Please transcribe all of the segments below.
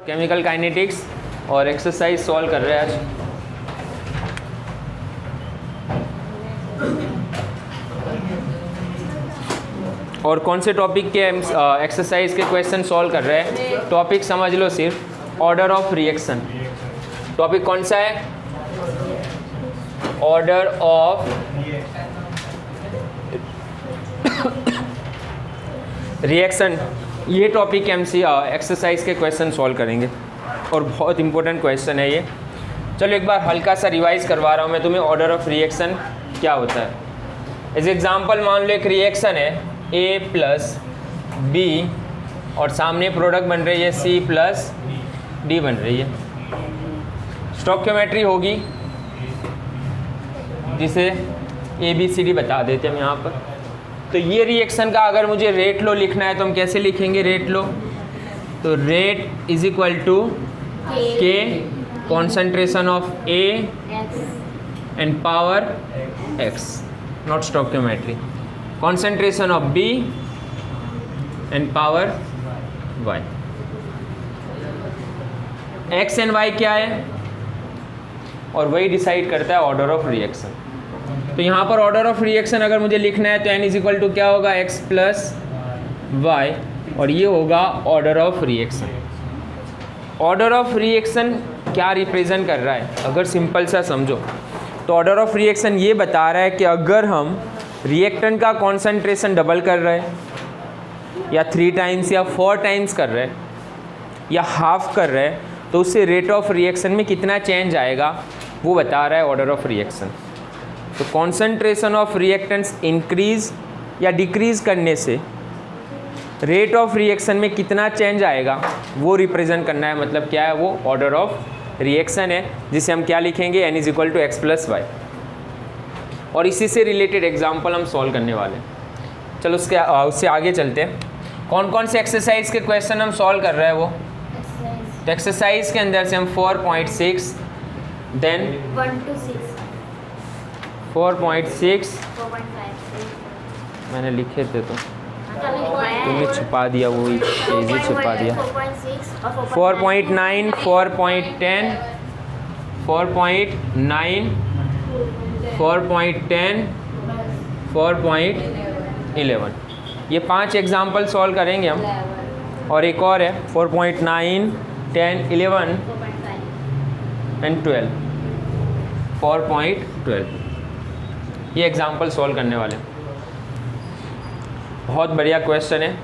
Chemical kinetics और exercise solve कर रहे हैं आज। और कौन से टॉपिक के एक्सरसाइज के क्वेश्चन सॉल्व कर रहे हैं? टॉपिक समझ लो, सिर्फ ऑर्डर ऑफ रिएक्शन। टॉपिक कौन सा है? Order of reaction. ये टॉपिक एक्सरसाइज के क्वेश्चन सॉल्व करेंगे और बहुत इंपॉर्टेंट क्वेश्चन है ये। चलो एक बार हल्का सा रिवाइज करवा रहा हूँ मैं तुम्हें। ऑर्डर ऑफ रिएक्शन क्या होता है? एज एग्जांपल मान लो एक रिएक्शन है A प्लस बी और सामने प्रोडक्ट बन रही है C प्लस डी बन रही है। स्टोइकियोमेट्री होगी जिसे ABCD बता देते हैं हम यहाँ पर। तो ये रिएक्शन का अगर मुझे रेट लो लिखना है तो हम कैसे लिखेंगे रेट लो? तो rate is equal to K concentration of A and power X, not stoichiometry. Concentration of B and power Y। X and Y क्या है? और वही डिसाइड करता है ऑर्डर ऑफ रिएक्शन। तो यहाँ पर ऑर्डर ऑफ रिएक्शन अगर मुझे लिखना है तो n इज इक्वल टू क्या होगा? x प्लस वाई, और ये होगा order of reaction. Order of reaction क्या रिप्रेजेंट कर रहा है? अगर सिंपल सा समझो तो ऑर्डर ऑफ रिएक्शन ये बता रहा है कि अगर हम रिएक्टेंट का कॉन्सेंट्रेशन डबल कर रहे हैं या 3 टाइम्स या 4 टाइम्स कर रहे हैं या हाफ कर रहे हैं तो उससे रेट ऑफ रिएक्शन में कितना चेंज आएगा वो बता रहा है ऑर्डर ऑफ रिएक्शन। तो कॉन्सेंट्रेशन ऑफ रिएक्टेंट्स इंक्रीज या डिक्रीज करने से रेट ऑफ रिएक्शन में कितना चेंज आएगा वो रिप्रेजेंट करना है। मतलब क्या है? वो ऑर्डर ऑफ रिएक्शन है जिसे हम क्या लिखेंगे? n is equal to X plus Y. और इसी से रिलेटेड एग्जाम्पल हम सॉल्व करने वाले हैं। चलो उससे आगे चलते हैं। कौन कौन से एक्सरसाइज के क्वेश्चन हम सॉल्व कर रहे हैं वो? तो एक्सरसाइज के अंदर से हम 4.6 देन 4.6 मैंने लिखे थे तो तुमने छुपा दिया, वो इजी छुपा दिया। 4.9 4.10 4.9 4.10 4.11 ये 5 एग्जाम्पल सॉल्व करेंगे हम। और एक और है 4.9 10 11 एंड 12 4.12 ये एग्जाम्पल सॉल्व करने वाले। बहुत बढ़िया क्वेश्चन है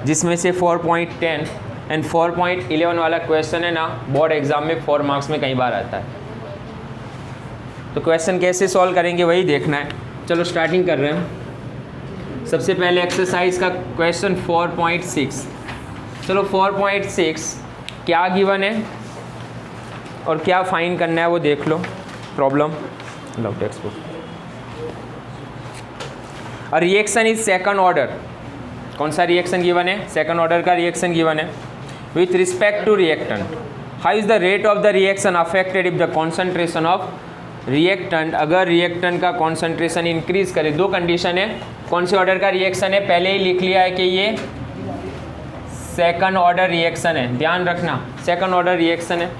जिसमें से 4.10 एंड 4.11 वाला क्वेश्चन है ना, बोर्ड एग्जाम में 4 मार्क्स में कई बार आता है। तो क्वेश्चन कैसे सॉल्व करेंगे वही देखना है। चलो स्टार्टिंग कर रहे हैं। सबसे पहले एक्सरसाइज का क्वेश्चन 4.6। चलो 4.6 क्या गिवन है और क्या फाइंड करना है वो देख लो। प्रॉब्लम लो textbook. A reaction is second order. कौन सा रिएक्शन गिवन है? सेकंड ऑर्डर का रिएक्शन गिवन है। With respect to reactant, how is the rate of the reaction affected if the concentration of reactant. अगर reactant का concentration increase करे। 2 condition है। कौन से ऑर्डर का रिएक्शन है? पहले ही लिख लिया है कि ये सेकंड ऑर्डर रिएक्शन है, ध्यान रखना सेकंड ऑर्डर रिएक्शन है।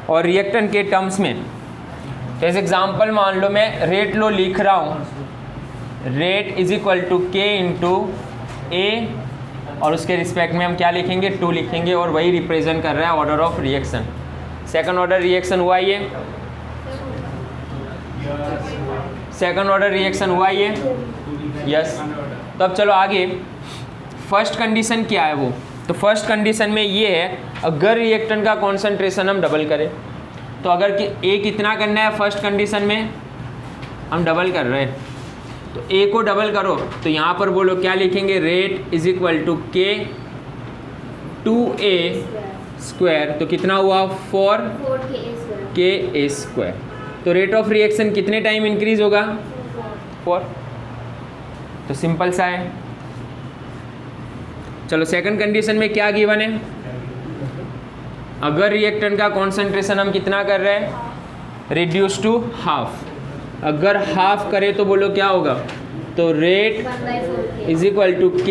और रिएक्टेंट के टर्म्स में एज एग्जाम्पल मान लो मैं रेट लो लिख रहा हूँ। Rate is equal to K into A और उसके रिस्पेक्ट में हम क्या लिखेंगे? 2 लिखेंगे और वही रिप्रेजेंट कर रहा है order of reaction. Second order reaction हुआ ये, सेकंड ऑर्डर रिएक्शन हुआ ये, यस। तो अब चलो आगे। फर्स्ट कंडीशन क्या है वो? तो फर्स्ट कंडीशन में ये है अगर रिएक्टेंट का कॉन्सेंट्रेशन हम डबल करें तो अगर A कितना करना है फर्स्ट कंडीशन में हम डबल कर रहे हैं तो A को डबल करो तो यहाँ पर बोलो क्या लिखेंगे? Rate is equal to K 2A square. तो कितना हुआ? 4KA square. तो रेट ऑफ रिएक्शन कितने टाइम इंक्रीज होगा? 4। तो सिंपल सा है। चलो सेकंड कंडीशन में क्या गिवन है? अगर रिएक्टेंट का कॉन्सेंट्रेशन हम कितना कर रहे हैं? Reduce to half. अगर हाफ करें तो बोलो क्या होगा? तो rate is equal to K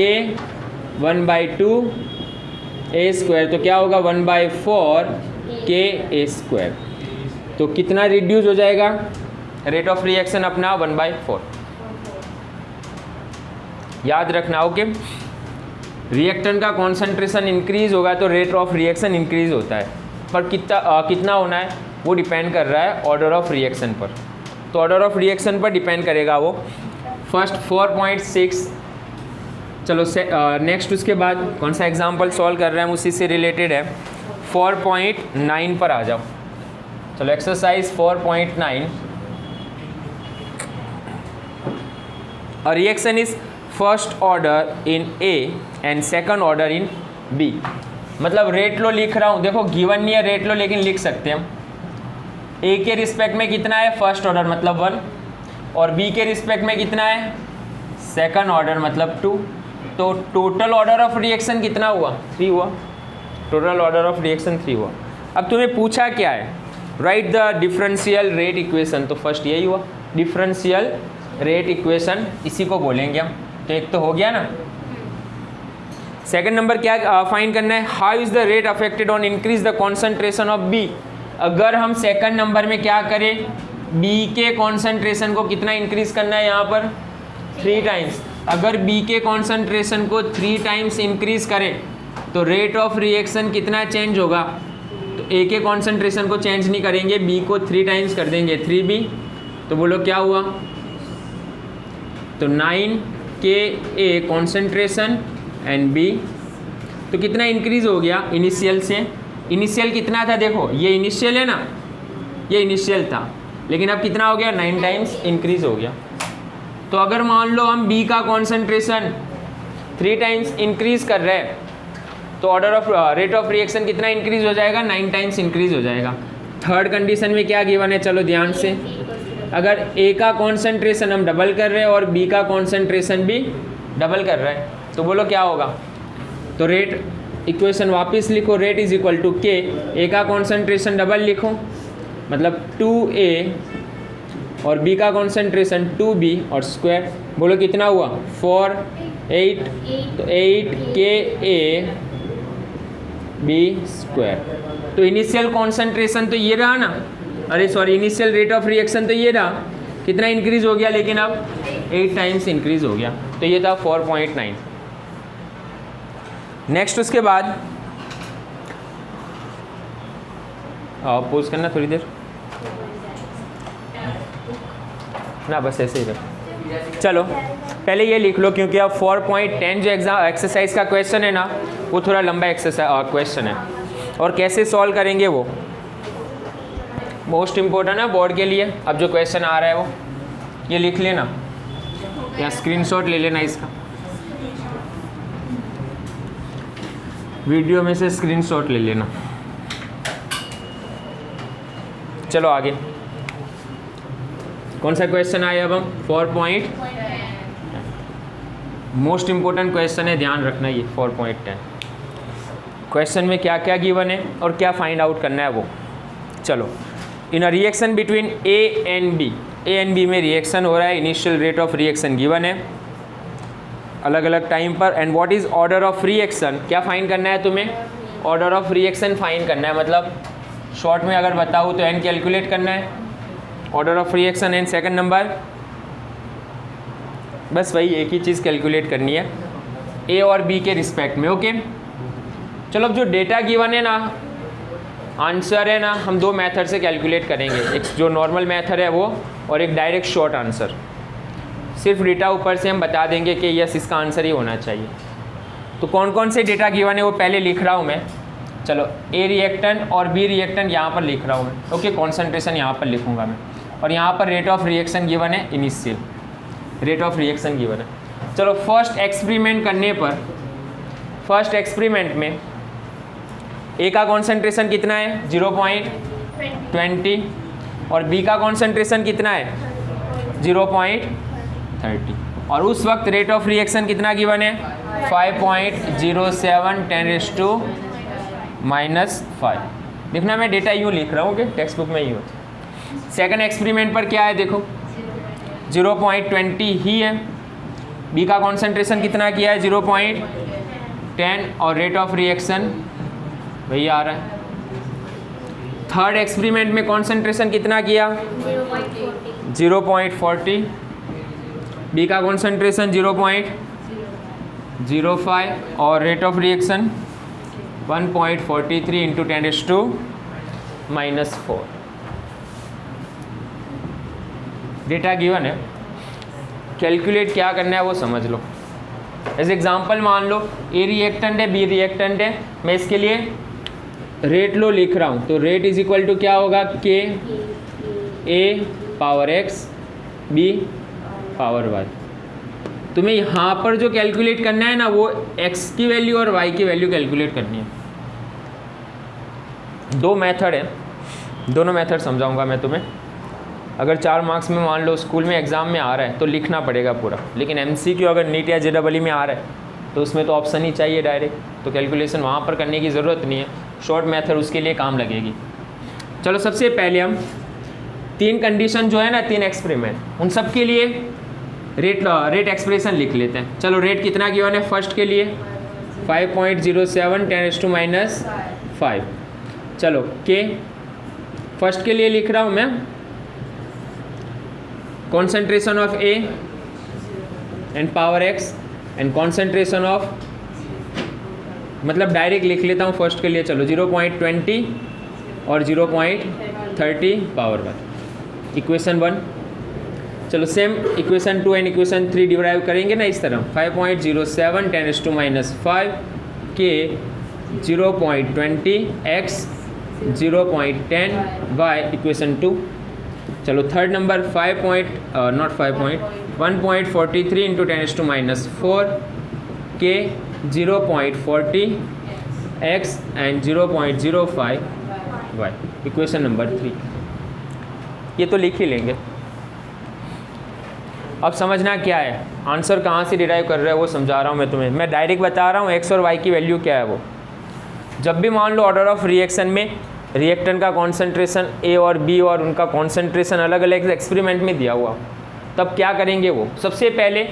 1/2 A square, तो क्या होगा 1/4 के ए स्क्वायर। तो कितना रिड्यूस हो जाएगा रेट ऑफ रिएक्शन अपना 1/4। याद रखना ओके। रिएक्टेंट का कॉन्सेंट्रेशन इंक्रीज होगा तो रेट ऑफ रिएक्शन इंक्रीज होता है, पर कितना होना है वो डिपेंड कर रहा है ऑर्डर ऑफ रिएक्शन पर। तो ऑर्डर ऑफ रिएक्शन पर डिपेंड करेगा वो। फर्स्ट 4.6। चलो नेक्स्ट उसके बाद कौन सा एग्जांपल सॉल्व कर रहे हैं हम उसी से रिलेटेड है। 4.9 पर आ जाओ। चलो exercise 4.9। A reaction is first order in A and second order in B. मतलब रेट लो लिख रहा हूँ, देखो गिवन नहीं है रेट लो, लेकिन लिख सकते हैं हम। ए के रिस्पेक्ट में कितना है फर्स्ट ऑर्डर मतलब 1, और बी के रिस्पेक्ट में कितना है सेकंड ऑर्डर मतलब 2। तो टोटल ऑर्डर ऑफ रिएक्शन कितना हुआ 3 हुआ। टोटल ऑर्डर ऑफ रिएक्शन 3 हुआ। अब तुम्हें पूछा क्या है, right the differential rate equation. तो फर्स्ट यही हुआ डिफरेंशियल रेट इक्वेशन, इसी को बोलेंगे हम। तो एक तो हो गया ना। सेकंड नंबर क्या फाइंड करना है, how is the rate affected on increase the concentration of B. अगर हम सेकंड नंबर में क्या करें, बी के कॉन्सेंट्रेशन को कितना इंक्रीज करना है यहाँ पर 3 टाइम्स। अगर बी के कॉन्सेंट्रेशन को 3 टाइम्स इंक्रीज करें तो रेट ऑफ रिएक्शन कितना चेंज होगा। तो ए के कॉन्सेंट्रेशन को चेंज नहीं करेंगे, बी को 3 टाइम्स कर देंगे 3b। तो बोलो क्या हुआ, तो 9 के ए कॉन्सेंट्रेशन एंड बी। तो कितना इंक्रीज हो गया इनिशियल से। इनिशियल कितना था, देखो ये इनिशियल है ना, ये इनिशियल था, लेकिन अब कितना हो गया 9 टाइम्स इंक्रीज हो गया। तो अगर मान लो हम बी का कॉन्सेंट्रेशन 3 टाइम्स इंक्रीज कर रहे हैं तो order of rate of reaction कितना इंक्रीज हो जाएगा 9 टाइम्स इंक्रीज हो जाएगा। थर्ड कंडीशन में क्या गिवन है, चलो ध्यान से, अगर ए का कॉन्सेंट्रेशन हम डबल कर रहे हैं और बी का कॉन्सेंट्रेशन भी डबल कर रहे हैं तो बोलो क्या होगा। तो रेट इक्वेशन वापस लिखो, रेट इज इक्वल टू के, ए का कॉन्सेंट्रेशन डबल लिखो मतलब 2a और बी का कॉन्सेंट्रेशन 2b और स्क्वायर। बोलो कितना हुआ 4 8, तो 8 के ए बी स्क्वायर। तो इनिशियल कॉन्सेंट्रेशन तो ये रहा ना, अरे sorry initial rate of reaction तो ये रहा, कितना इंक्रीज हो गया लेकिन अब 8 टाइम्स इंक्रीज हो गया। तो ये था 4.9। नेक्स्ट उसके बाद पोज करना थोड़ी देर ना, बस ऐसे ही रख। चलो पहले ये लिख लो, क्योंकि अब 4.10 जो एक्सरसाइज का क्वेश्चन है ना वो थोड़ा लंबा एक्सरसाइज क्वेश्चन है, और कैसे सॉल्व करेंगे वो मोस्ट इम्पोर्टेंट है बोर्ड के लिए। अब जो क्वेश्चन आ रहा है वो ये लिख लेना या स्क्रीनशॉट ले लेना, इसका वीडियो में से स्क्रीनशॉट ले लेना। चलो आगे कौन सा क्वेश्चन आया अब हम 4. मोस्ट इम्पोर्टेंट क्वेश्चन है, ध्यान रखना ये 4.10। क्वेश्चन में क्या क्या गिवन है और क्या फाइंड आउट करना है वो। चलो, in a reaction between A and B, A and B में रिएक्शन हो रहा है, initial rate of reaction given है अलग अलग टाइम पर, and what is order of reaction. क्या फाइंड करना है तुम्हें, ऑर्डर ऑफ रिएक्शन फाइंड करना है। मतलब शॉर्ट में अगर बताऊँ तो एन कैलकुलेट करना है, order of reaction and second number बस वही एक ही चीज़ कैलकुलेट करनी है ए और बी के रिस्पेक्ट में। ओके चलो, अब जो डेटा गिवन है ना, आंसर है ना, हम 2 मेथड से कैलकुलेट करेंगे, एक जो नॉर्मल मेथड है वो और एक डायरेक्ट शॉर्ट आंसर। सिर्फ डेटा ऊपर से हम बता देंगे कि यस इसका आंसर ही होना चाहिए। तो कौन कौन से डेटा गिवन है वो पहले लिख रहा हूँ मैं। चलो, ए रिएक्टेंट और बी रिएक्टेंट यहाँ पर लिख रहा हूँ मैं। ओके, कॉन्सेंट्रेशन यहाँ पर लिखूँगा मैं, और यहाँ पर रेट ऑफ रिएक्शन गिवन है, initial rate of reaction given है। चलो फर्स्ट एक्सपेरिमेंट करने पर, फर्स्ट एक्सपेरिमेंट में ए का कॉन्सेंट्रेशन कितना है 0.20 और बी का कॉन्सेंट्रेशन कितना है 0.30, और उस वक्त रेट ऑफ रिएक्शन कितना गिवन है 5.07 10⁻⁻⁵। देखना मैं डेटा यूँ लिख रहा हूँ कि टेक्स्ट बुक में ही होता है। सेकंड एक्सपेरिमेंट पर क्या है देखो 0.20 ही है, बी का कॉन्सेंट्रेशन कितना किया है 0.30 10 और रेट ऑफ रिएक्शन वही आ रहा है। थर्ड एक्सपेरिमेंट में कॉन्सेंट्रेशन कितना किया 0.40, बी का कॉन्सेंट्रेशन 0.05 और rate of reaction 1.43 into 10⁻⁻⁴। Data given है, कैलकुलेट क्या करना है वो समझ लो। एज एग्जांपल मान लो ए रिएक्टेंट है, बी रिएक्टेंट है, मैं इसके लिए रेट लो लिख रहा हूँ, तो रेट इज इक्वल टू क्या होगा के A power X B power Y. तुम्हें यहाँ पर जो कैलकुलेट करना है ना वो x की वैल्यू और y की वैल्यू कैलकुलेट करनी है। दो मेथड है, दोनों मेथड समझाऊंगा मैं तुम्हें। अगर 4 मार्क्स में मान लो स्कूल में एग्ज़ाम में आ रहा है तो लिखना पड़ेगा पूरा, लेकिन MCQ अगर नीट या JEE में आ रहा है तो उसमें तो ऑप्शन ही चाहिए डायरेक्ट, तो कैलकुलेशन वहाँ पर करने की ज़रूरत नहीं है, शॉर्ट मेथड उसके लिए काम लगेगी। चलो सबसे पहले हम 3 कंडीशन जो है ना, 3 एक्सपेरिमेंट, उन सब के लिए रेट एक्सप्रेशन लिख लेते हैं। चलो रेट कितना गिवन है फर्स्ट के लिए 5.07 10⁻⁵। चलो के फर्स्ट के लिए लिख रहा हूँ मैं, concentration of A and power x and concentration of, मतलब डायरेक्ट लिख लेता हूँ फर्स्ट के लिए। चलो 0.20 और 0.30 पावर 1, इक्वेशन 1। चलो same equation 2 and equation 3 derive करेंगे ना इस तरह, 5.07 10⁻⁵ के 0.20 x 0.10 y, इक्वेशन 2। चलो थर्ड नंबर 1.43 इंटू 10⁻⁴ के 0.40 x and 0.05 y, equation number 3। ये तो लिख ही लेंगे। अब समझना क्या है, आंसर कहाँ से डिराइव कर रहा है वो समझा रहा हूँ मैं तुम्हें। मैं डायरेक्ट बता रहा हूँ x और y की वैल्यू क्या है वो। जब भी मान लो ऑर्डर ऑफ रिएक्शन में रिएक्टेंट का कॉन्सेंट्रेशन A और B और उनका कॉन्सेंट्रेशन अलग अलग एक्सपेरिमेंट में दिया हुआ, तब क्या करेंगे वो, सबसे पहले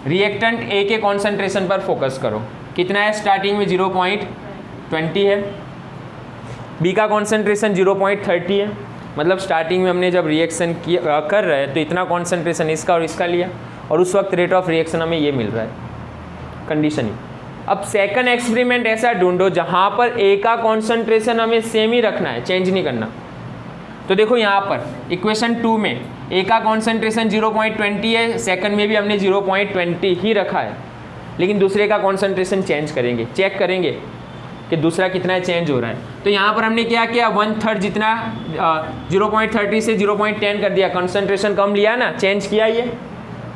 रिएक्टेंट A के कॉन्सेंट्रेशन पर फोकस करो। कितना है स्टार्टिंग में 0.20 है, B का कॉन्सेंट्रेशन 0.30 है, मतलब स्टार्टिंग में हमने जब रिएक्शन किया कर रहे हैं तो इतना कॉन्सेंट्रेशन इसका और इसका लिया, और उस वक्त रेट ऑफ रिएक्शन हमें ये मिल रहा है, कंडीशन ही। अब सेकंड एक्सपेरिमेंट ऐसा ढूंढो जहाँ पर ए का कॉन्सेंट्रेशन हमें सेम ही रखना है, चेंज नहीं करना। तो देखो यहाँ पर इक्वेशन 2 में ए का कॉन्सेंट्रेशन 0.20 है, सेकंड में भी हमने 0.20 ही रखा है, लेकिन दूसरे का कॉन्सेंट्रेशन चेंज करेंगे, चेक करेंगे कि दूसरा कितना चेंज हो रहा है। तो यहाँ पर हमने क्या किया, 1/3 जितना 0.30 से 0.10 कर दिया, कॉन्सेंट्रेशन कम लिया ना, चेंज किया ये।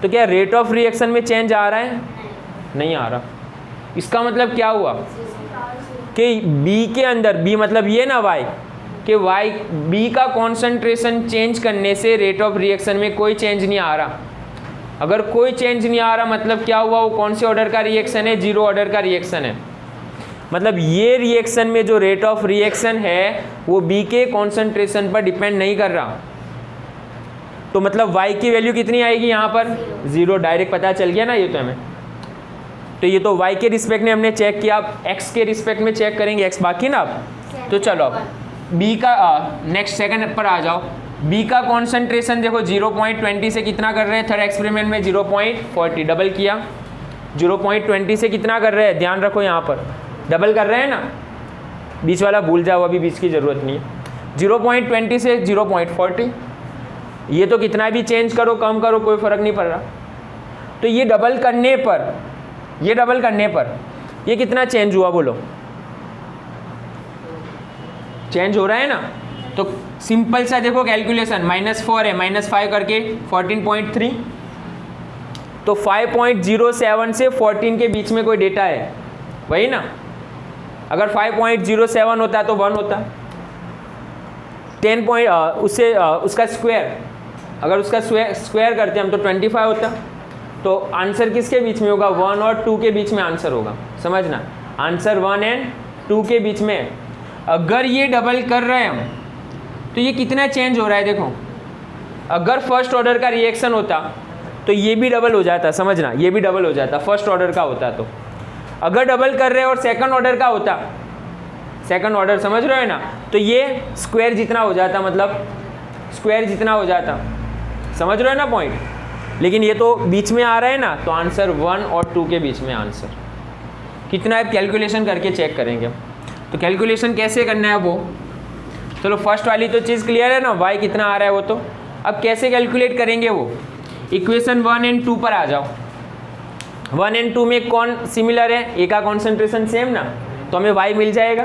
तो क्या रेट ऑफ रिएक्शन में चेंज आ रहा है? नहीं आ रहा। इसका मतलब क्या हुआ कि B के अंदर, B मतलब ये ना Y, कि Y B का कॉन्सेंट्रेशन चेंज करने से रेट ऑफ रिएक्शन में कोई चेंज नहीं आ रहा। अगर कोई चेंज नहीं आ रहा मतलब क्या हुआ, वो कौन से ऑर्डर का रिएक्शन है, 0 ऑर्डर का रिएक्शन है। मतलब ये रिएक्शन में जो रेट ऑफ रिएक्शन है वो B के कॉन्सेंट्रेशन पर डिपेंड नहीं कर रहा। तो मतलब Y की वैल्यू कितनी आएगी यहाँ पर, 0, डायरेक्ट पता चल गया ना ये तो हमें। तो ये तो Y के रिस्पेक्ट में हमने चेक किया, अब X के रिस्पेक्ट में चेक करेंगे, X बाकी ना अब। तो चलो अब B का नेक्स्ट सेकंड पर आ जाओ। B का कॉन्सेंट्रेशन देखो 0.20 से कितना कर रहे हैं, थर्ड एक्सपेरिमेंट में 0.40, डबल किया। 0.20 से कितना कर रहे हैं, ध्यान रखो यहाँ पर डबल कर रहे हैं ना, बीच वाला भूल जाओ, अभी बीच की ज़रूरत नहीं है। 0.20 से 0.40, ये तो कितना भी चेंज करो, कम करो, कोई फ़र्क नहीं पड़ रहा। तो ये डबल करने पर, ये कितना चेंज हुआ बोलो, चेंज हो रहा है ना। तो सिंपल सा देखो कैलकुलेशन, -4 है, -5 करके 14.3, तो 5.07 से 14 के बीच में कोई डेटा है, वही ना। अगर 5.07 होता तो 1 होता, 10 उससे उसका स्क्वायर, अगर उसका स्क्वायर करते हम तो 25 होता। तो आंसर किसके बीच में होगा, 1 और 2 के बीच में आंसर होगा, समझना, आंसर 1 एंड 2 के बीच में। अगर ये डबल कर रहे हैं हम तो ये कितना चेंज हो रहा है देखो। अगर फर्स्ट ऑर्डर का रिएक्शन होता तो ये भी डबल हो जाता, समझना, ये भी डबल हो जाता, फर्स्ट ऑर्डर का होता तो। अगर डबल कर रहे हो और सेकंड ऑर्डर का होता, सेकंड ऑर्डर समझ रहे हो ना, तो ये स्क्वायर जितना हो जाता, मतलब स्क्वायर जितना हो जाता, समझ रहे हो ना पॉइंट। लेकिन ये तो बीच में आ रहा है ना, तो आंसर 1 और 2 के बीच में आंसर कितना है कैलकुलेशन करके चेक करेंगे। तो कैलकुलेशन कैसे करना है वो, चलो फर्स्ट वाली तो चीज़ क्लियर है ना, y कितना आ रहा है वो तो। अब कैसे कैलकुलेट करेंगे वो, इक्वेशन 1 एंड 2 पर आ जाओ। 1 एंड 2 में कौन सिमिलर है, ए का कॉन्सेंट्रेशन सेम ना, तो हमें y मिल जाएगा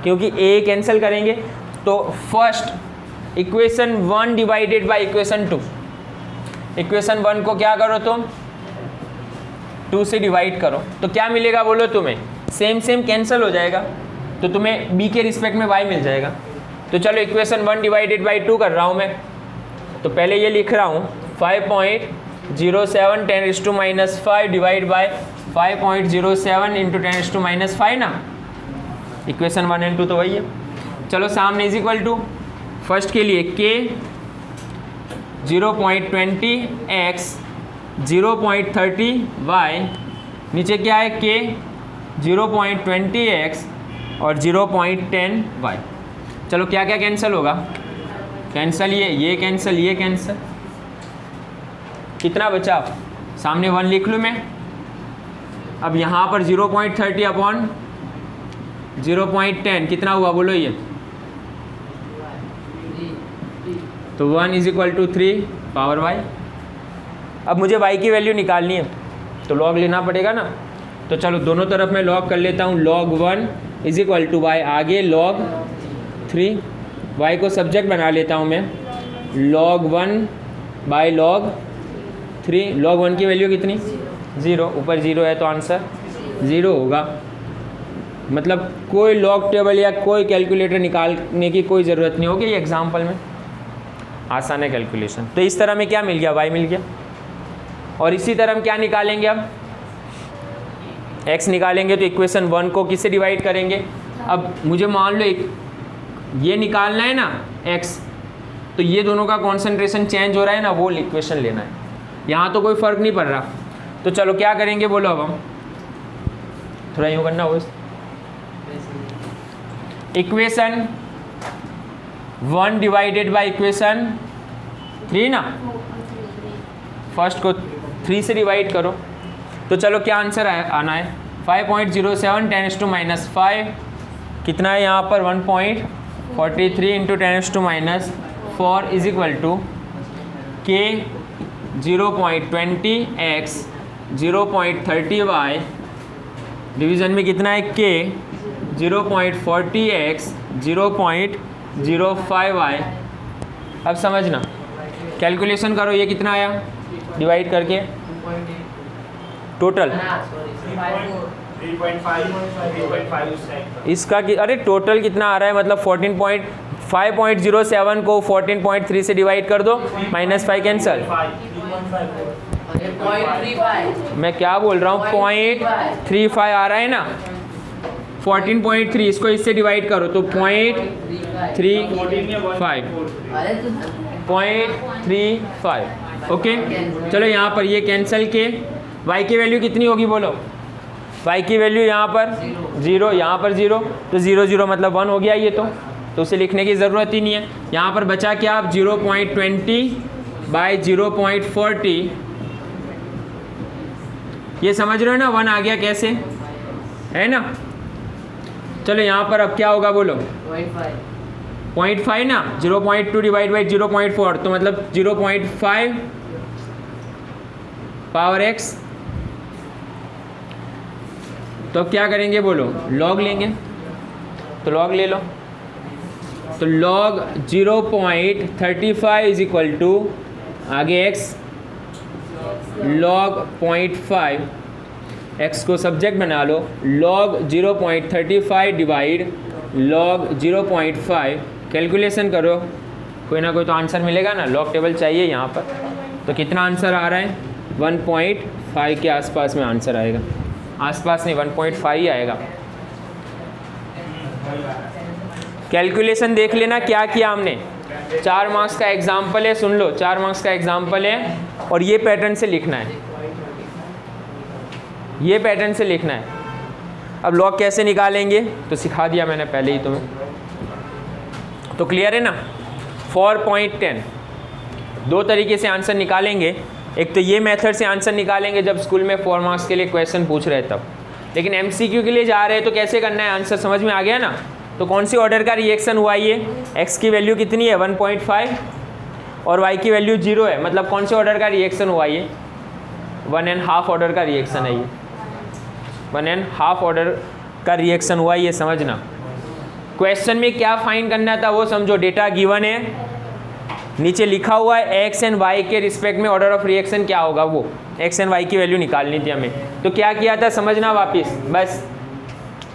क्योंकि a कैंसिल करेंगे। तो first equation 1 divided by equation 2, equation 1 को क्या करो तुम 2 से डिवाइड करो, तो क्या मिलेगा बोलो तुम्हें, सेम सेम कैंसिल हो जाएगा, तो तुम्हें b के रिस्पेक्ट में y मिल जाएगा। तो चलो इक्वेशन 1 डिवाइडेड बाई 2 कर रहा हूँ मैं, तो पहले ये लिख रहा हूँ 5.07 10⁻⁵ डिवाइड बाय 5.07 इंटू 10⁻⁵ ना, इक्वेशन 1 एंड 2 तो वही है। चलो सामने इज इक्वल टू फर्स्ट के लिए k 0.20 x 0.30 y, नीचे क्या है k 0.20 x और 0.10 y। चलो क्या क्या कैंसिल होगा, कैंसिल ये कैंसिल, ये कैंसिल, कितना बचा, सामने 1 लिख लूँ मैं। अब यहाँ पर 0.30 अपॉन 0.10 कितना हुआ बोलो ये, तो 1 is equal to 3 power y। अब मुझे y की वैल्यू निकालनी है तो लॉग लेना पड़ेगा ना, तो चलो दोनों तरफ मैं लॉग कर लेता हूँ। log 1 is equal to y, आगे log 3, y को सब्जेक्ट बना लेता हूँ मैं, log 1 बाय log 3। log 1 की वैल्यू कितनी 0, ऊपर 0 है तो आंसर 0 होगा। मतलब कोई लॉग टेबल या कोई कैलकुलेटर निकालने की कोई ज़रूरत नहीं होगी, ये एग्जाम्पल में आसान है कैलकुलेशन। तो इस तरह में क्या मिल गया, y मिल गया। और इसी तरह हम क्या निकालेंगे, अब x निकालेंगे, तो इक्वेशन 1 को किससे डिवाइड करेंगे। अब मुझे मान लो ये निकालना है ना x, तो ये दोनों का कॉन्सेंट्रेशन चेंज हो रहा है ना, वो इक्वेशन लेना है। यहाँ तो कोई फ़र्क नहीं पड़ रहा, तो चलो क्या करेंगे बोलो, अब हम थोड़ा यूँ करना हो, इक्वेशन 1 डिवाइडेड बाय इक्वेशन 3 ना, फर्स्ट को 3 से डिवाइड करो, तो चलो क्या आंसर आना है 5.07 10⁻⁵, कितना है यहाँ पर 1.43 into 10⁻⁴ is equal to k 0.20 x 0.30 y, division में कितना है k 0.40 x 0.05 y। अब समझना, कैलकुलेशन करो, ये कितना आया डिवाइड करके टोटल, इसका अरे टोटल कितना आ रहा है, मतलब 5.07 को 14.3 से डिवाइड कर दो, -5 कैंसल, मैं क्या बोल रहा हूँ 0.35 आ रहा है ना, 14.3 इसको इससे डिवाइड करो तो 0.35 ओके। चलो यहाँ पर ये कैंसिल के, y की वैल्यू कितनी होगी बोलो, y की वैल्यू यहाँ पर 0, यहाँ पर 0, तो 0 0 मतलब 1 हो गया ये, तो उसे लिखने की ज़रूरत ही नहीं है। यहाँ पर बचा क्या, आप 0.20 बाय 0.40, ये समझ रहे हो ना, 1 आ गया कैसे, है ना। चलो यहाँ पर अब क्या होगा बोलो 0.5 ना, 0.2 डिवाइड बाई 0.4, तो मतलब 0.5 पावर x। तो अब क्या करेंगे बोलो, लॉग लेंगे, तो लॉग ले लो, तो log 0.35 इज इक्वल टू आगे x log 0.5, x को सब्जेक्ट बना लो, log 0.35 डिवाइड log 0.5, कैलकुलेशन करो, कोई ना कोई तो आंसर मिलेगा ना, लॉग टेबल चाहिए यहाँ पर। तो कितना आंसर आ रहा है 1.5 के आसपास में आंसर आएगा, आसपास नहीं 1.5 ही आएगा। कैलकुलेशन देख लेना क्या किया हमने, 4 मार्क्स का एग्जाम्पल है, सुन लो 4 मार्क्स का एग्जाम्पल है, और ये पैटर्न से लिखना है, ये पैटर्न से लिखना है। अब लॉग कैसे निकालेंगे तो सिखा दिया मैंने पहले ही तुम्हें, तो क्लियर है ना। 4.10 दो तरीके से आंसर निकालेंगे, एक तो ये मेथड से आंसर निकालेंगे जब स्कूल में 4 मार्क्स के लिए क्वेश्चन पूछ रहे तब, लेकिन एमसीक्यू के लिए जा रहे हैं तो कैसे करना है, आंसर समझ में आ गया ना। तो कौन सी ऑर्डर का रिएक्शन हुआ ये, x की वैल्यू कितनी है 1.5 और y की वैल्यू 0 है, मतलब कौन से ऑर्डर का रिएक्शन हुआ ये, 1.5 ऑर्डर का रिएक्शन है ये, 1.5 ऑर्डर का रिएक्शन हुआ ये, समझना। क्वेश्चन में क्या फाइंड करना था वो समझो, डेटा गिवन है, नीचे लिखा हुआ है x एंड y के रिस्पेक्ट में ऑर्डर ऑफ रिएक्शन क्या होगा, वो x एंड y की वैल्यू निकालनी थी हमें। तो क्या किया था समझना, वापस बस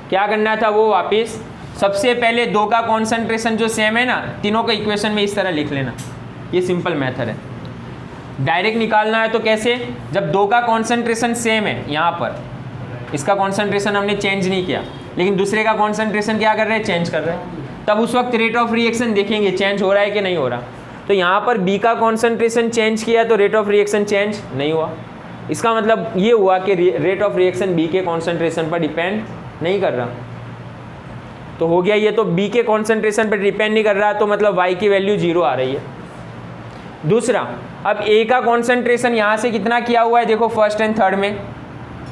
क्या करना था वो, वापस सबसे पहले दो का कॉन्सेंट्रेशन जो सेम है ना, तीनों का इक्वेशन में इस तरह लिख लेना, ये सिंपल मेथड है। डायरेक्ट निकालना है तो कैसे, जब दो का कॉन्सेंट्रेशन सेम है, यहाँ पर इसका कॉन्सेंट्रेशन हमने चेंज नहीं किया, लेकिन दूसरे का कॉन्सेंट्रेशन क्या कर रहे हैं, चेंज कर रहे हैं, तब उस वक्त रेट ऑफ रिएक्शन देखेंगे चेंज हो रहा है कि नहीं हो रहा। तो यहाँ पर बी का कॉन्सेंट्रेशन चेंज किया तो रेट ऑफ रिएक्शन चेंज नहीं हुआ, इसका मतलब ये हुआ कि रेट ऑफ रिएक्शन बी के कॉन्सेंट्रेशन पर डिपेंड नहीं कर रहा। तो हो गया ये, तो बी के कॉन्सेंट्रेशन पर डिपेंड नहीं कर रहा, तो मतलब वाई की वैल्यू 0 आ रही है। दूसरा, अब ए का कॉन्सेंट्रेशन यहाँ से कितना किया हुआ है, देखो फर्स्ट एंड थर्ड में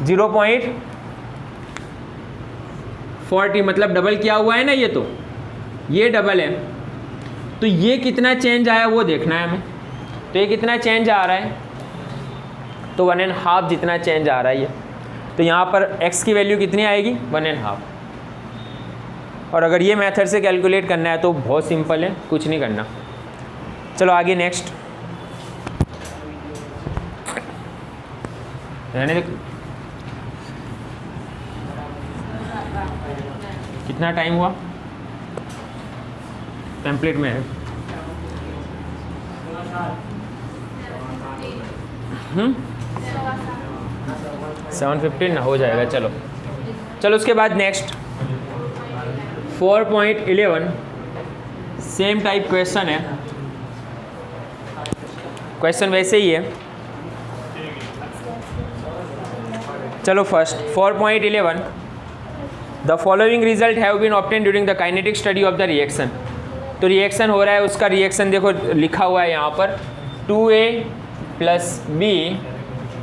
0.40, मतलब डबल किया हुआ है ना, ये तो ये डबल है, तो ये कितना चेंज आया वो देखना है हमें। तो ये कितना चेंज आ रहा है, तो 1.5 जितना चेंज आ रहा है ये, तो यहाँ पर x की वैल्यू कितनी आएगी 1.5। और अगर ये मेथड से कैलकुलेट करना है तो बहुत सिंपल है, कुछ नहीं करना। चलो आगे नेक्स्ट, रहने कितना टाइम हुआ, टेम्पलेट में है 7:15 ना हो जाएगा। चलो चलो उसके बाद नेक्स्ट 4.11 सेम टाइप क्वेश्चन है, क्वेश्चन वैसे ही है। चलो first 4.11 the following result have been obtain during the kinetic study of the reaction. तो रिएक्शन हो रहा है, उसका रिएक्शन देखो लिखा हुआ है यहाँ पर 2a + b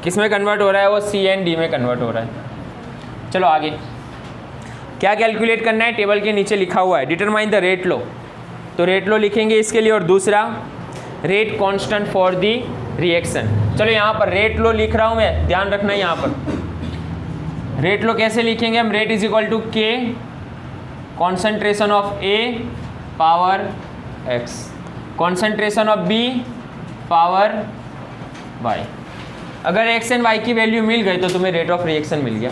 किस में कन्वर्ट हो रहा है, वो c एंड d में कन्वर्ट हो रहा है। चलो आगे क्या कैलकुलेट करना है, टेबल के नीचे लिखा हुआ है डिटरमाइन द रेट लो, तो रेट लो लिखेंगे इसके लिए, और दूसरा rate constant for the reaction. चलो यहाँ पर रेट लो लिख रहा हूँ मैं, ध्यान रखना है यहाँ पर रेट लो कैसे लिखेंगे हम, rate is equal to k concentration of a power x concentration of b power y। अगर x एंड y की वैल्यू मिल गई तो तुम्हें रेट ऑफ रिएक्शन मिल गया।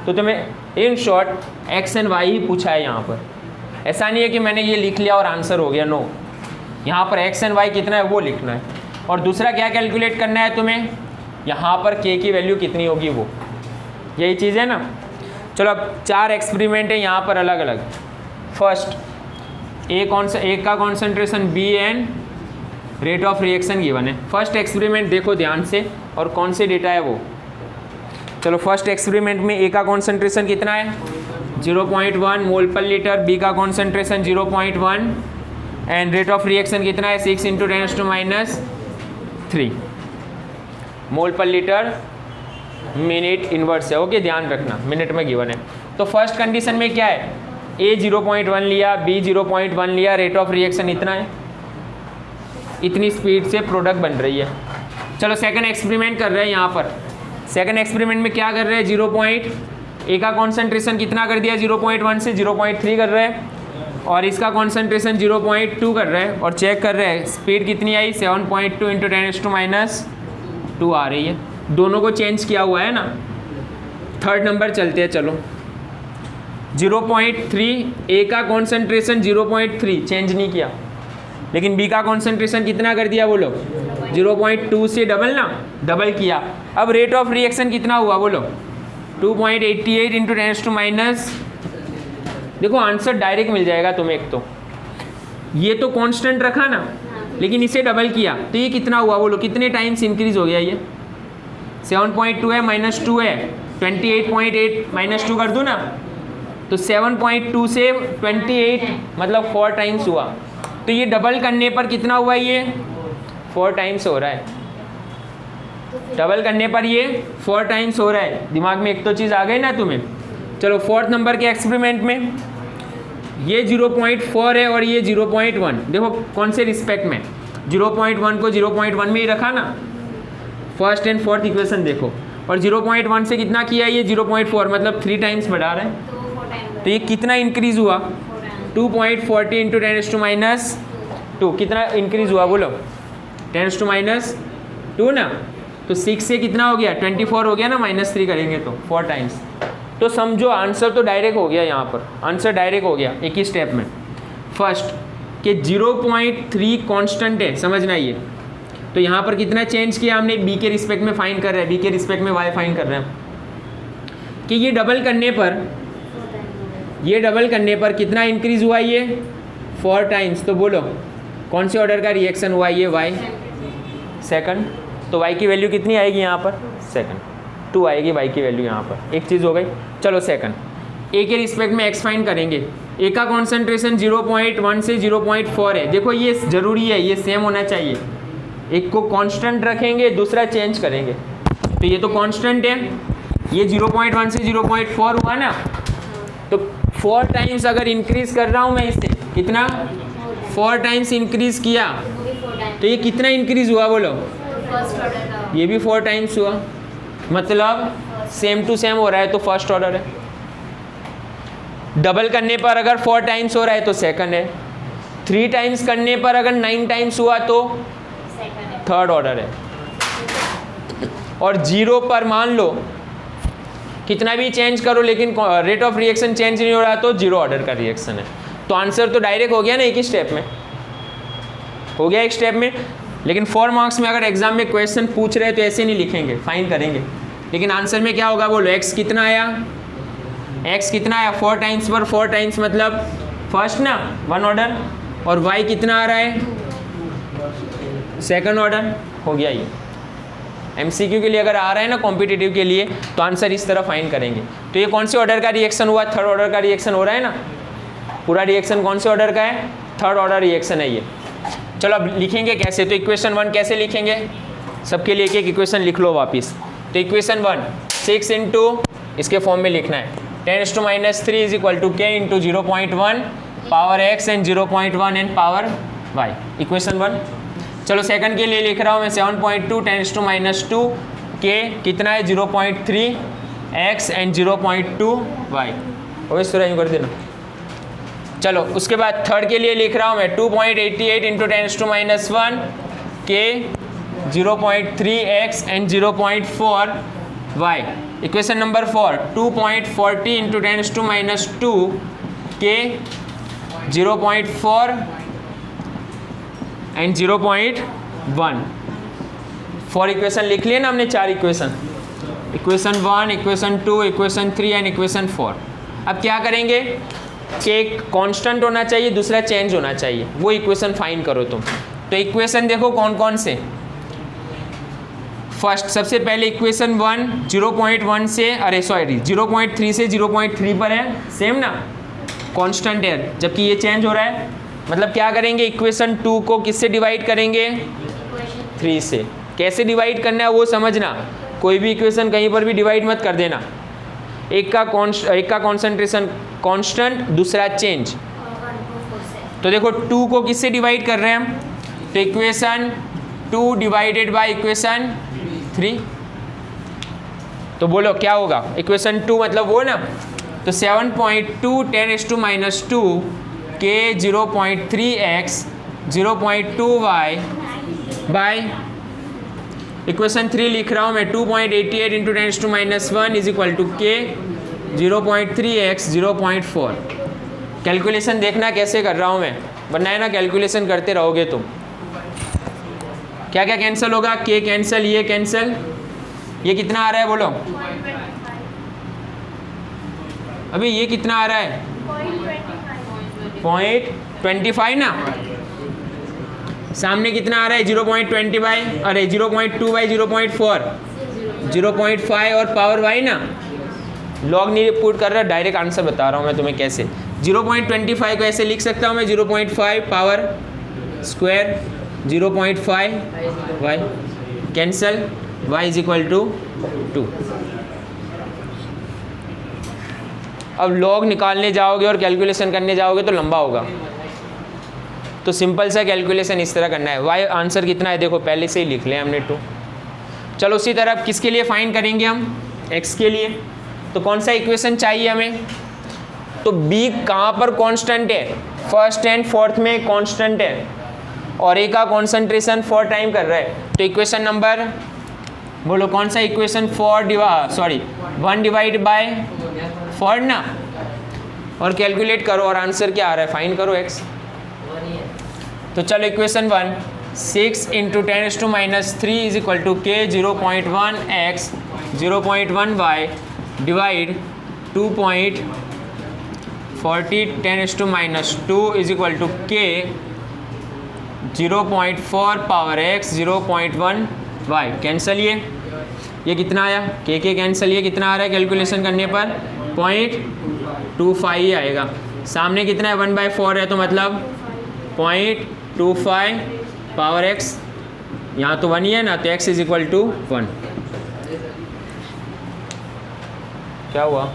तो तुम्हें in short x and y ही पूछा है यहाँ पर, ऐसा नहीं है कि मैंने ये लिख लिया और आंसर हो गया, नो, यहाँ पर x एंड y कितना है वो लिखना है। और दूसरा क्या कैलकुलेट करना है तुम्हें, यहाँ पर k की वैल्यू कितनी होगी वो, यही चीज़ है ना। चलो अब 4 एक्सपेरिमेंट है यहाँ पर अलग अलग। फर्स्ट ए का concentration b and rate of reaction given है। फर्स्ट एक्सपेरिमेंट देखो ध्यान से, और कौन से डेटा है वो। चलो फर्स्ट एक्सपेरिमेंट में ए का कॉन्सेंट्रेशन कितना है 0.1 मोल पर लीटर, बी का concentration 0.1 and rate of reaction कितना है 6 × 10⁻³ मोल पर लीटर मिनट इनवर्स है। ओके ध्यान रखना मिनट में गिवन है। तो फर्स्ट कंडीशन में क्या है, ए 0.1 लिया, बी 0.1 लिया, रेट ऑफ रिएक्शन इतना है, इतनी स्पीड से प्रोडक्ट बन रही है। चलो सेकंड एक्सपेरिमेंट कर रहे हैं यहाँ पर। सेकंड एक्सपेरिमेंट में क्या कर रहे हैं, ए का कॉन्सेंट्रेशन कितना कर दिया 0.1 से 0.3 कर रहे हैं, और इसका कॉन्सेंट्रेशन 0.2 कर रहे हैं, और चेक कर रहे हैं स्पीड कितनी आई 7.2 × 10⁻² आ रही है। दोनों को चेंज किया हुआ है ना। थर्ड नंबर चलते हैं, चलो 0.3 ए का कॉन्सेंट्रेशन 0.3 चेंज नहीं किया, लेकिन बी का कॉन्सेंट्रेशन कितना कर दिया बोलो 0.2 से डबल किया। अब रेट ऑफ रिएक्शन कितना हुआ बोलो 2.88 × 10⁻। देखो आंसर डायरेक्ट मिल जाएगा तुम्हें। एक तो ये तो कांस्टेंट रखा ना, लेकिन इसे डबल किया तो ये कितना हुआ बोलो, कितने टाइम्स इंक्रीज हो गया, ये 7.2 है -2 है 28.8 -2 कर दूँ ना, तो 7.2 से 28 मतलब 4 टाइम्स हुआ। तो ये डबल करने पर कितना हुआ, ये 4 टाइम्स हो रहा है। डबल करने पर ये 4 टाइम्स हो रहा है। दिमाग में एक तो चीज़ आ गई ना तुम्हें। चलो 4th नंबर के एक्सपेरिमेंट में ये 0.4 है और ये 0.1। देखो कौन से रिस्पेक्ट में, 0.1 को 0.1 में ही रखा ना। फर्स्ट एंड फोर्थ इक्वेशन देखो, और 0.1 से कितना किया, ये 0.4 मतलब 3 टाइम्स बढ़ा रहा है। तो ये कितना इंक्रीज हुआ, 2.40 इंटू 10⁻²। कितना इंक्रीज हुआ बोलो, 10⁻² ना। तो 6 से कितना हो गया, 24 हो गया ना, -3 करेंगे तो 4 टाइम्स। तो समझो आंसर तो डायरेक्ट हो गया, यहाँ पर आंसर डायरेक्ट हो गया एक ही स्टेप में। फर्स्ट कि 0.3 कांस्टेंट है, समझना ये। तो यहाँ पर कितना चेंज किया हमने, बी के रिस्पेक्ट में फाइंड कर रहे हैं, बी के रिस्पेक्ट में वाई फाइंड कर रहे हैं। कि ये डबल करने पर कितना इंक्रीज हुआ, ये 4 टाइम्स। तो बोलो कौन से ऑर्डर का रिएक्शन हुआ, ये वाई सेकंड। तो वाई की वैल्यू कितनी आएगी यहाँ पर, सेकंड 2 आएगी वाई की वैल्यू यहाँ पर। एक चीज़ हो गई। चलो सेकंड ए के रिस्पेक्ट में एक्स फाइंड करेंगे। ए का कॉन्सेंट्रेशन 0.1 से 0.4 है। देखो ये ज़रूरी है, ये सेम होना चाहिए। एक को कांस्टेंट रखेंगे, दूसरा चेंज करेंगे। तो ये तो कांस्टेंट है, ये 0.1 से 0.4 हुआ ना। तो 4 टाइम्स अगर इंक्रीज कर रहा हूँ मैं इसे, कितना 4 टाइम्स इंक्रीज किया, तो ये कितना इंक्रीज हुआ बोलो, ये भी 4 टाइम्स हुआ। मतलब सेम टू सेम हो रहा है, तो फर्स्ट ऑर्डर है। डबल करने पर अगर 4 टाइम्स हो रहा है तो सेकंड है। 3 टाइम्स करने पर अगर 9 टाइम्स हुआ तो थर्ड ऑर्डर है। और 0 पर मान लो कितना भी चेंज करो लेकिन रेट ऑफ रिएक्शन चेंज नहीं हो रहा, तो 0 ऑर्डर का रिएक्शन है। तो आंसर तो डायरेक्ट हो गया ना, एक ही स्टेप में हो गया, एक स्टेप में। लेकिन 4 मार्क्स में अगर एग्जाम में क्वेश्चन पूछ रहे हैं तो ऐसे नहीं लिखेंगे, फाइन करेंगे। लेकिन आंसर में क्या होगा बोलो, x कितना आया, x कितना आया 4 टाइम्स पर 4 टाइम्स मतलब फर्स्ट ना 1 ऑर्डर, और y कितना आ रहा है सेकंड ऑर्डर। हो गया ये। MCQ के लिए अगर आ रहा है ना, कॉम्पिटिटिव के लिए, तो आंसर इस तरह फाइंड करेंगे। तो ये कौन से ऑर्डर का रिएक्शन हुआ, थर्ड ऑर्डर का रिएक्शन हो रहा है ना। पूरा रिएक्शन कौन से ऑर्डर का है, थर्ड ऑर्डर रिएक्शन है ये। चलो अब लिखेंगे कैसे, तो इक्वेशन 1 कैसे लिखेंगे, सबके लिए एक एक इक्वेशन लिख लो वापस। तो इक्वेशन 1 6 इंटू इसके फॉर्म में लिखना है 10⁻³ is equal to k into 0.1 power x and 0.1 and power y। Equation 1। चलो सेकंड के लिए लिख रहा हूँ मैं 7.2 10⁻² k कितना है 0.3 x एंड 0.2 y। और इस तरह यूँ कर देना। चलो उसके बाद थर्ड के लिए लिख रहा हूँ मैं 2.88 into 10⁻1 k 0.3 x and 0.4 y। Equation number 4 2.40 into 10⁻2 k 0.4 and 0.1। 4 equation लिख लिए ना हमने, 4 equation, equation 1, equation 2, equation 3 and equation 4। अब क्या करेंगे कि एक कांस्टेंट होना चाहिए, दूसरा चेंज होना चाहिए, वो इक्वेशन फाइंड करो तुम। तो इक्वेशन देखो कौन कौन से। फर्स्ट सबसे पहले इक्वेशन 1 0.1 से 0.3 से 0.3 पर है, सेम ना, कांस्टेंट है, जबकि ये चेंज हो रहा है। मतलब क्या करेंगे, इक्वेशन 2 को किससे डिवाइड करेंगे, 3 से। कैसे डिवाइड करना है वो समझना, कोई भी इक्वेशन कहीं पर भी डिवाइड मत कर देना। एक का कॉन्सेंट्रेशन कांस्टेंट, दूसरा चेंज। तो देखो 2 को किससे डिवाइड कर रहे हैं हम, तो इक्वेशन 2 डिवाइडेड बाय इक्वेशन 3। तो बोलो क्या होगा, इक्वेशन 2 मतलब वो ना। तो 7.2 10⁻² k 0.3 x 0.2 y by equation 3 लिख रहा हूँ मैं 2.88 into 10⁻1 is equal to k 0.3 x 0.4। Calculation देखना कैसे कर रहा हूँ मैं, वरना है ना कैलकुलेशन करते रहोगे तुम। क्या क्या कैंसिल होगा, k कैंसिल, ये कैंसिल, ये कितना आ रहा है बोलो, अभी ये कितना आ रहा है 0.25 ना, सामने कितना आ रहा है 0.20 बाई 0.2 बाई 0.4 0.5 और पावर y ना। लॉग नहीं पुट कर रहा, डायरेक्ट आंसर बता रहा हूँ मैं तुम्हें कैसे। 0.25 को ऐसे लिख सकता हूँ मैं, 0.5 power square 0.5 y cancel, y is equal to 2। अब लॉग निकालने जाओगे और कैलकुलेशन करने जाओगे तो लंबा होगा, तो सिंपल सा कैलकुलेशन इस तरह करना है। y आंसर कितना है देखो, पहले से ही लिख लिया हमने 2। चलो उसी तरह किसके लिए फाइंड करेंगे हम, x के लिए। तो कौन सा इक्वेशन चाहिए हमें, तो b कहाँ पर कांस्टेंट है, फर्स्ट एंड फोर्थ में कांस्टेंट है और a का कॉन्सेंट्रेशन 4 टाइम कर रहा है। तो इक्वेशन नंबर बोलो कौन सा इक्वेशन, 1 डिवाइड बाय 4 ना, और कैलकुलेट करो और आंसर क्या आ रहा है, फाइंड करो x। तो चलो equation 1, 6 into 10⁻³ is equal to k 0.1 x 0.1 y divide 2.40 10⁻² is equal to k 0.4 power x 0.1 y। Cancel, ये कितना आया, k कैंसल, ये कितना आ रहा है कैलकुलेशन करने पर 0.25 ही आएगा। सामने कितना है 1/4 है, तो मतलब 0.25 पावर x, यहाँ तो 1 ही है ना, तो x इज इक्वल टू 1। क्या हुआ,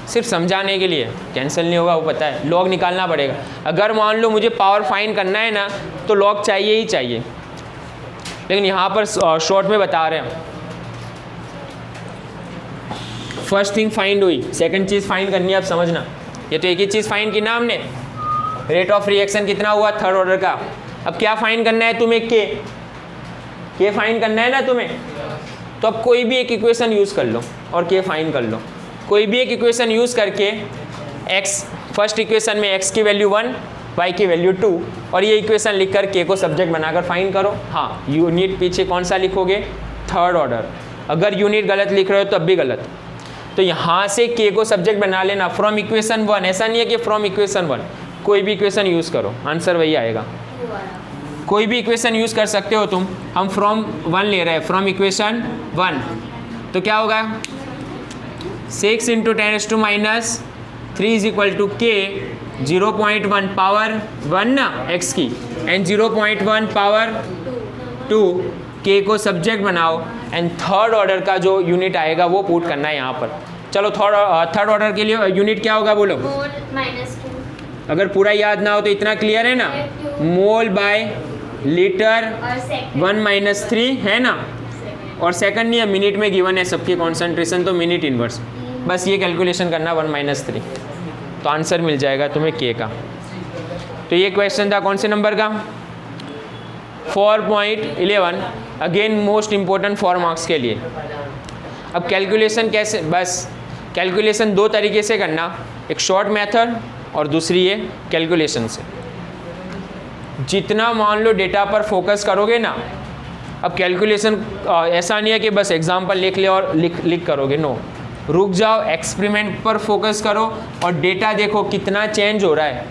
सिर्फ समझाने के लिए, कैंसिल नहीं होगा वो पता है, लॉग निकालना पड़ेगा। अगर मान लो मुझे पावर फाइंड करना है ना तो लॉग चाहिए ही चाहिए, लेकिन यहाँ पर शॉर्ट में बता रहे हैं। फर्स्ट थिंग फाइंड हुई, सेकंड चीज़ फाइंड करनी है, अब समझना। ये तो एक ही चीज़ फाइंड की ना हमने, रेट ऑफ रिएक्शन कितना हुआ थर्ड ऑर्डर का। अब क्या फाइंड करना है तुम्हें, के फाइंड करना है ना तुम्हें। तो अब कोई भी एक इक्वेशन यूज़ कर लो और के फाइंड कर लो। कोई भी एक इक्वेशन यूज़ करके x, फर्स्ट इक्वेशन में x की वैल्यू 1, y की वैल्यू 2, और ये इक्वेशन लिखकर k को सब्जेक्ट बनाकर फाइंड करो। हाँ, यूनिट पीछे कौन सा लिखोगे, थर्ड ऑर्डर। अगर यूनिट गलत लिख रहे हो तब भी गलत। तो यहाँ से k को सब्जेक्ट बना लेना फ्रॉम इक्वेशन 1, ऐसा नहीं है कि फ्रॉम इक्वेशन 1, कोई भी इक्वेशन यूज़ करो आंसर वही आएगा। कोई भी इक्वेशन यूज़ कर सकते हो तुम, हम फ्रॉम 1 ले रहे हैं, फ्रॉम इक्वेशन 1। तो क्या होगा, 6 into 10⁻³ is equal to k 0.1 power 1 ना x की, एंड 0.1 पावर 2, k को सब्जेक्ट बनाओ एंड थर्ड ऑर्डर का जो यूनिट आएगा वो पुट करना है यहाँ पर। चलो थर्ड ऑर्डर के लिए यूनिट क्या होगा बोलो, अगर पूरा याद ना हो तो इतना क्लियर है ना, मोल बाय लीटर 1-3 है ना, और सेकंड नहीं है, मिनट में गिवन है सबके कॉन्सेंट्रेशन, तो मिनट इनवर्स। बस ये कैलकुलेशन करना 1-3, तो आंसर मिल जाएगा तुम्हें k का। तो ये क्वेश्चन था कौन से नंबर का, 4.11, अगेन मोस्ट इम्पोर्टेंट 4 मार्क्स के लिए। अब कैलकुलेशन कैसे, बस कैलकुलेशन 2 तरीके से करना, एक शॉर्ट मेथड और दूसरी ये कैलकुलेशन से। जितना मान लो डेटा पर फोकस करोगे ना, अब कैलकुलेशन ऐसा नहीं है कि बस एग्जाम्पल लिख ले और लिख करोगे, नो, रुक जाओ, एक्सपेरिमेंट पर फोकस करो और डेटा देखो कितना चेंज हो रहा है।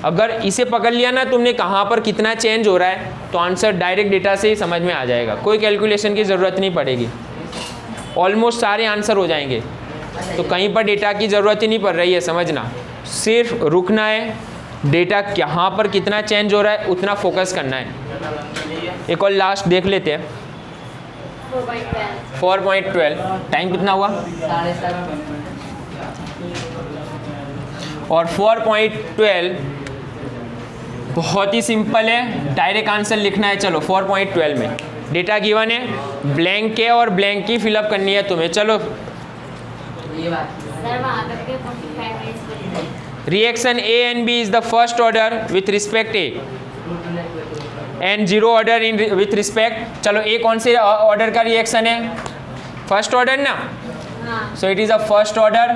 अगर इसे पकड़ लिया ना तुमने कहाँ पर कितना चेंज हो रहा है, तो आंसर डायरेक्ट डेटा से ही समझ में आ जाएगा, कोई कैलकुलेशन की ज़रूरत नहीं पड़ेगी, ऑलमोस्ट सारे आंसर हो जाएंगे। तो कहीं पर डेटा की ज़रूरत ही नहीं पड़ रही है, समझना, सिर्फ रुकना है, डेटा कहाँ पर कितना चेंज हो रहा है उतना फोकस करना है। एक और लास्ट देख लेते हैं, 4.12, टाइम कितना हुआ, और 4.12 बहुत ही सिंपल है, डायरेक्ट आंसर लिखना है। चलो 4.12 में डेटा गिवन है, ब्लैंक के और ब्लैंक की फिलअप करनी है तुम्हें। चलो reaction A and B is the first order with respect A and 0 order in with respect, चलो A कौन से ऑर्डर का रिएक्शन है, फर्स्ट ऑर्डर ना, so it is a first order,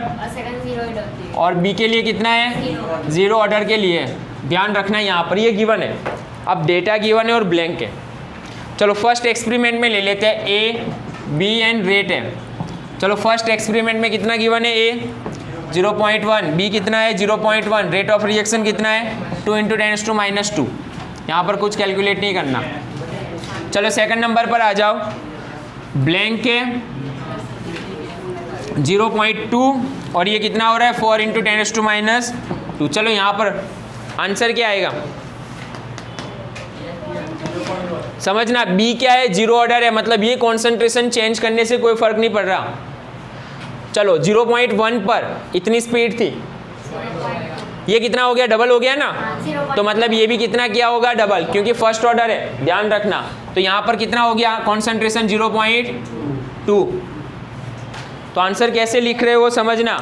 और B के लिए कितना है, 0 ऑर्डर के लिए। ध्यान रखना है यहाँ पर ये गिवन है, अब डेटा गिवन है और ब्लैंक है। चलो फर्स्ट एक्सपेरिमेंट में ले लेते हैं, A B एंड रेट है। चलो फर्स्ट एक्सपेरिमेंट में कितना गिवन है, A 0.1, B कितना है 0.1, रेट ऑफ रिएक्शन कितना है 2 इंटू 10⁻²। यहाँ पर कुछ कैलकुलेट नहीं करना। चलो सेकंड नंबर पर आ जाओ, ब्लैंक के 0.2 और ये कितना हो रहा है 4 इंटू 10⁻²। चलो यहाँ पर आंसर क्या आएगा समझना। बी क्या है, जीरो ऑर्डर है, मतलब ये कॉन्सेंट्रेशन चेंज करने से कोई फर्क नहीं पड़ रहा। चलो 0.1 पर इतनी स्पीड थी, ये कितना हो गया, डबल हो गया ना, तो मतलब ये भी कितना किया होगा, डबल, क्योंकि फर्स्ट ऑर्डर है, ध्यान रखना। तो यहाँ पर कितना हो गया कॉन्सेंट्रेशन 0.2। तो आंसर कैसे लिख रहे हो समझना,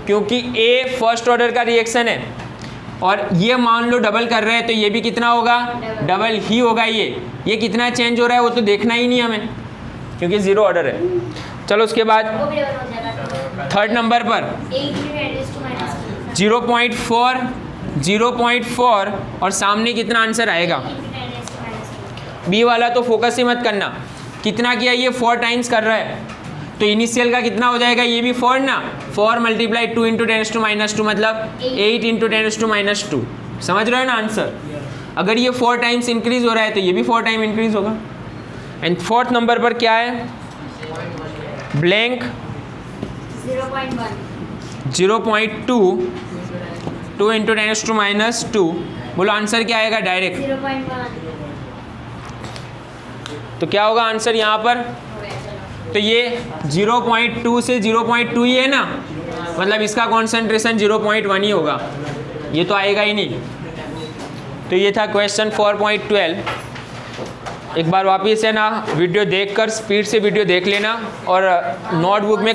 क्योंकि ए फर्स्ट ऑर्डर का रिएक्शन है और ये मान लो डबल कर रहे हैं, तो ये भी कितना होगा, डबल ही होगा। ये कितना चेंज हो रहा है वो तो देखना ही नहीं हमें, क्योंकि जीरो ऑर्डर है। चलो उसके बाद थर्ड नंबर पर 0.4 0.4 और सामने कितना आंसर आएगा, बी वाला तो फोकस ही मत करना, कितना किया, ये 4 टाइम्स कर रहा है, तो इनिशियल का कितना हो जाएगा, ये भी 4 ना, 4 मल्टीप्लाई 2 इंटू 10⁻², मतलब 8 इंटू 10⁻²। समझ रहे हो ना आंसर। अगर ये 4 टाइम्स इंक्रीज हो रहा है तो ये भी 4 टाइम इंक्रीज होगा। एंड फोर्थ नंबर पर क्या है, ब्लैंक 0.2 2 इंटू 10⁻²। बोलो आंसर क्या आएगा डायरेक्ट, 0.1। तो क्या होगा आंसर यहाँ पर, तो ये 0.2 से 0.2 ही है ना, मतलब इसका कॉन्सेंट्रेशन 0.1 ही होगा, ये तो आएगा ही नहीं। तो ये था क्वेश्चन 4.12। एक बार वापिस है ना वीडियो देखकर स्पीड से वीडियो देख लेना और नोटबुक में